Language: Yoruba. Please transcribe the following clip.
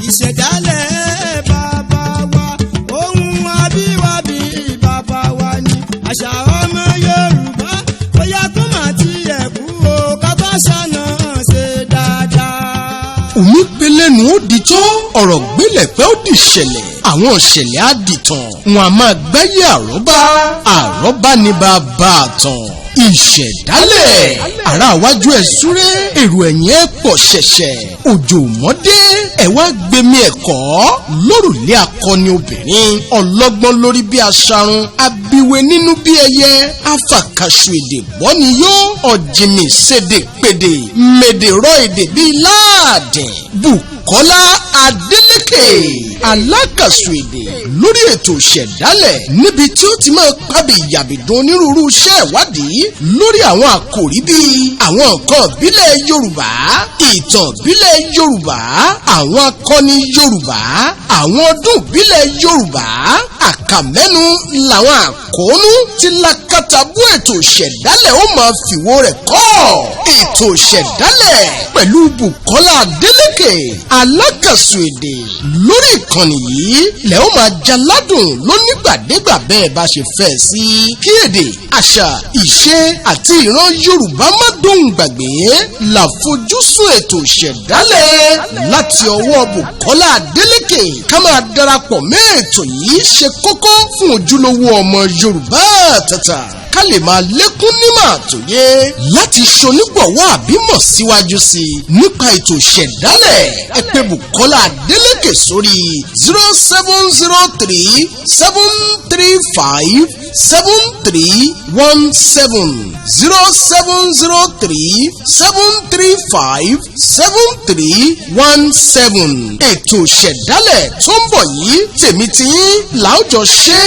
ìṣẹ̀dálẹ̀ bàbá wa ohun abíwábí bàbá wa ni àṣà ọmọ Yorùbá bóyá kó má tiẹ̀ kú o ká bá ṣàna ṣe dáadáa. omi pelẹ́nu ó di tó ọ̀rọ̀ gbélé pẹ́ ó di ṣẹlẹ̀ àwọn ìṣẹ̀lẹ̀ á di tàn wọn a máa gbáyé àrọ́bá ní bàbá àtàn ìṣẹ̀dálẹ̀ ará iwájú ẹ̀ súré èrò ẹ̀yìn ẹ̀ pọ̀ ṣẹ̀ṣẹ̀ òjò mọ́dé ẹ̀ wá gbẹmí ẹ̀kọ́ lórùlé akọni obìnrin ọlọ́gbọ́n lórí bí aṣarun abiwe nínú bí ẹyẹ afàkàṣù èdè gbọ́ni yó ọ̀jìnmí ṣèdè pèdè mèdèrọ èdè bíi láàdìn Bùkọ́lá Adélékè alákàṣù èdè lórí ètò ìṣẹ̀dálẹ̀ níbi tí ó ti máa pàbí ìyàbìdún onírúurú iṣẹ́ ìwádìí lórí àwọn àkòrí bíi àwọn nǹkan ìbílẹ̀ Yorùbá ìtàn ìbílẹ̀ Yorùbá àwọn akọni Yorùbá àwọn ọdún ìbílẹ̀ Yorùbá àkàmẹ́nu làwọn àkóónú tí lakatabu ètò ìṣẹ̀dálẹ̀ ó máa fìwó rẹ̀ kọ́ ètò ìṣẹ̀dálẹ̀ pẹ̀lú Bùkọ́lá Adélékè alákàṣù èdè lórí ìkànnì yìí lẹ́ ó máa jaládùn lónígbàdégbà bẹ́ẹ̀ bá ṣe fẹ́ sí kí èdè àṣà ìṣe àti ìran Yorùbá má dóhùn gbàgbé láfojúsùn ètò ìṣẹ̀dálẹ̀ láti ọwọ́ Bùkọ́lá Adélékè ká máa darapọ̀ mẹ́ ètò yìí ṣe kókó fún ojúlówó ọmọ Yorùbá tàtà ká lè máa lékún nímọ̀ àtòyé láti ṣonígbọ̀wọ́ àbímọ̀ síwájú sí i nípa ètò ìṣẹ̀dálẹ̀ ẹ pè Bùkọ́lá Adélékè sórí 0703 735 7317 0703 735 7317 ètò ìṣẹ̀dálẹ̀ tó ń bọ̀ yìí tèmi tiyín làójọ ṣe.